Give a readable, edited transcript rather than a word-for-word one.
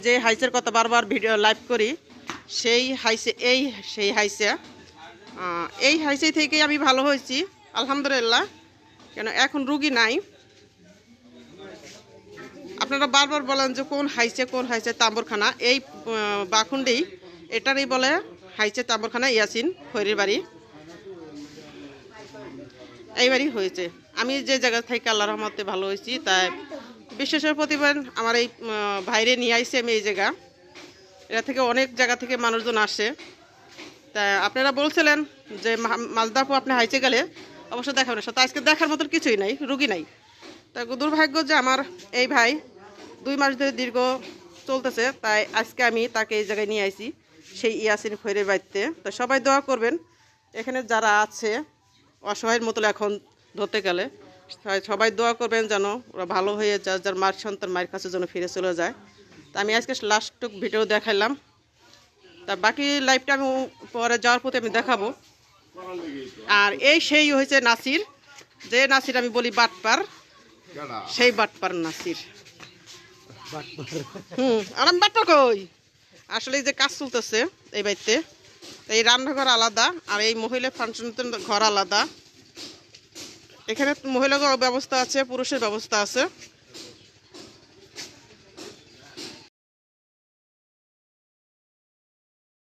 যে হাইসের কথা বারবার ভিডিও লাইভ করি সেই হাইসে সেই হাইসে থেকেই আমি ভালো হয়েছি আলহামদুলিল্লাহ। কেন এখন রুগী নাই। আপনারা বারবার বলেন যে কোন হাইসে তাম্বরখানা, এই বাখুন্ডি এটারই বলে হাইসে তাম্বরখানা ইয়াসিন খৈরির বাড়ি। এইবারই হয়েছে। আমি যে জায়গা থেকে আল্লাহর রহমতে ভালো হয়েছি, তাই বিশ্বাসের প্রতিবার আমার এই ভাইরে নিয়ে আইসি আমি এই জায়গা। এটা থেকে অনেক জায়গা থেকে মানুষজন আসে। তা আপনারা বলছিলেন যে মালদাপু আপনি হাইচে গেলে অবশ্য দেখাবেন, সাথে আজকে দেখার মতন কিছুই নাই, রুগী নাই। তা দুর্ভাগ্য যে আমার এই ভাই 2 মাস ধরে দীর্ঘ চলতেছে, তাই আজকে আমি তাকে এই জায়গায় নিয়ে আইছি সেই ইয়াসিন খৈরের বাড়িতে। তো সবাই দোয়া করবেন, এখানে যারা আছে অসহায়ের মতো এখন ধরতে গেলে সবাই দোয়া করবেন যেন ওরা ভালো হয়ে যায়, যার মার সন্তান মায়ের কাছে যেন ফিরে চলে যায়। তা আমি আজকে লাস্টটুক ভিডিও দেখাইলাম। তা বাকি লাইভটা আমি পরে যাওয়ার পথে আমি দেখাবো। আর সেই হয়েছে নাসির, যে নাসির আমি বলি বাটপার, সেই বাটপার নাসির। আর আমি বাটপার কই, আসলে এই যে কাজ চলতেছে এই বাড়িতে, এই রান্নাঘর আলাদা আর এই মহিলা ফাংশন ঘর আলাদা। এখানে মহিলার ব্যবস্থা আছে, পুরুষের ব্যবস্থা আছে।